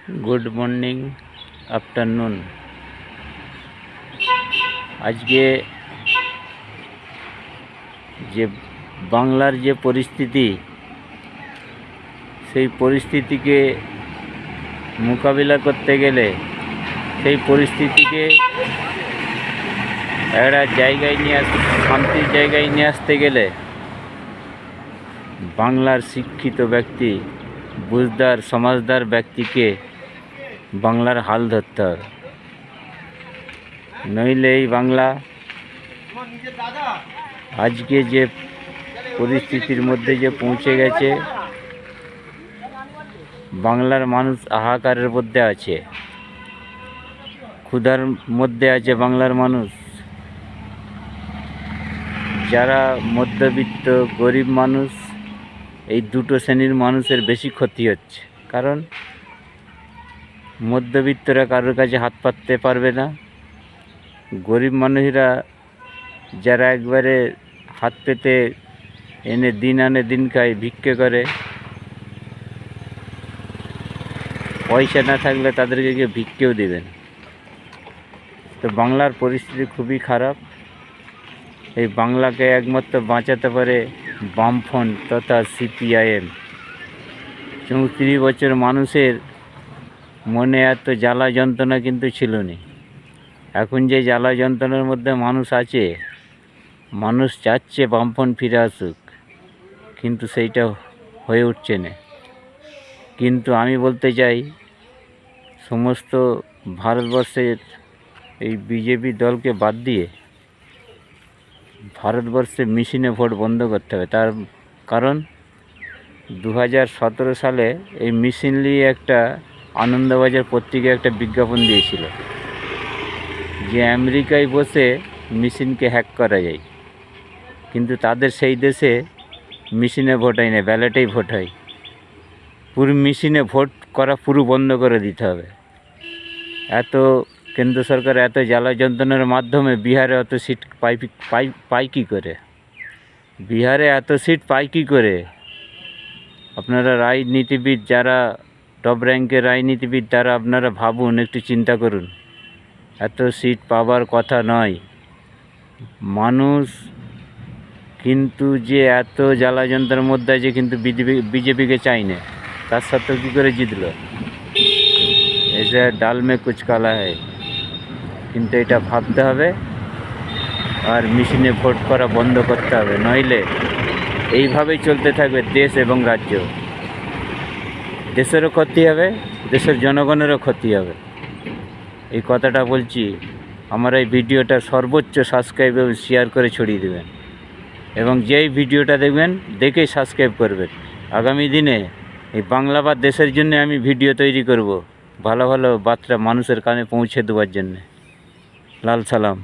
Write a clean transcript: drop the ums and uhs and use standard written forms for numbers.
Good morning afternoon. आज के जे बांगलार जे परिस्थिति সেই পরিস্থিতিকে মোকাবিলা করতে গেলে সেই পরিস্থিতিকে একটা জায়গায় নিয়ে শান্তির জায়গায় নিয়ে আসতে গেলে বাংলার শিক্ষিত ব্যক্তি বুঝদার সমাজদার ব্যক্তিকে বাংলার হাল ধরতে হবে, নইলে এই বাংলা আজকে যে পরিস্থিতির মধ্যে যে পৌঁছে গেছে, বাংলার মানুষ হাহাকারের মধ্যে আছে, ক্ষুধার মধ্যে আছে বাংলার মানুষ। যারা মধ্যবিত্ত গরিব মানুষ, এই দুটো শ্রেণীর মানুষের বেশি ক্ষতি হচ্ছে, কারণ মধ্যবিত্তরা কারোর কাছে হাত পাততে পারবে না। গরিব মানুষরা যারা একবারে হাত পেতে এনে দিন আনে দিন খায়, ভিক্ষে করে, পয়সা না থাকলে তাদেরকে কেউ ভিক্ষেও দেবেন। তো বাংলার পরিস্থিতি খুবই খারাপ। এই বাংলাকে একমাত্র বাঁচাতে পারে বামফ্রন্ট তথা সিপিআইএম। 34 বছর মানুষের মনে এত জ্বালা যন্ত্রণা কিন্তু ছিল না। এখন যে জ্বালা যন্ত্রণার মধ্যে মানুষ আছে, মানুষ চাচ্ছে বামফ্রন্ট ফিরে আসুক, কিন্তু সেইটা হয়ে উঠছে না। কিন্তু আমি বলতে চাই, সমস্ত ভারতবর্ষের এই বিজেপি দলকে বাদ দিয়ে ভারতবর্ষে মেশিনে ভোট বন্ধ করতে হবে। তার কারণ 2017 সালে এই মেশিন নিয়ে একটা আনন্দবাজার পত্রিকায় একটা বিজ্ঞাপন দিয়েছিল যে আমেরিকায় বসে মেশিনকে হ্যাক করা যায়, কিন্তু তাদের সেই দেশে মেশিনে ভোট হয় না, ব্যালটেই ভোট হয়। পুরো মেশিনে ভোট করা পুরো বন্ধ করে দিতে হবে। এত কেন্দ্র সরকার এত জ্বালা যন্ত্রণার মাধ্যমে বিহারে এত সিট পাই কী করে? বিহারে এত সিট পাই কী করে? আপনারা রাজনীতিবিদ, যারা টপ র্যাঙ্কের রাজনীতিবিদ, তারা আপনারা ভাবুন, একটু চিন্তা করুন। এত সিট পাবার কথা নয়। মানুষ কিন্তু যে এত জ্বালা যন্ত্রণার মধ্যে আছে, কিন্তু বিজেপিকে চাই না, তার সত্ত্বেও কী করে জিতল? এসে ডাল মে কুচ কালা হয়। কিন্তু এটা ভাবতে হবে, আর মেশিনে ভোট করা বন্ধ করতে হবে, নইলে এইভাবেই চলতে থাকবে দেশ এবং রাজ্য। দেশেরও ক্ষতি হবে, দেশের জনগণেরও ক্ষতি হবে। এই কথাটা বলছি। আমার এই ভিডিওটা সর্বোচ্চ সাবস্ক্রাইব এবং শেয়ার করে ছড়িয়ে দেবেন, এবং যেই ভিডিওটা দেখবেন দেখেই সাবস্ক্রাইব করবেন। আগামী দিনে এই বাংলা বা দেশের জন্য আমি ভিডিও তৈরি করব, ভালো ভালো বার্তা মানুষের কানে পৌঁছে দেওয়ার জন্যে। লাল সালাম।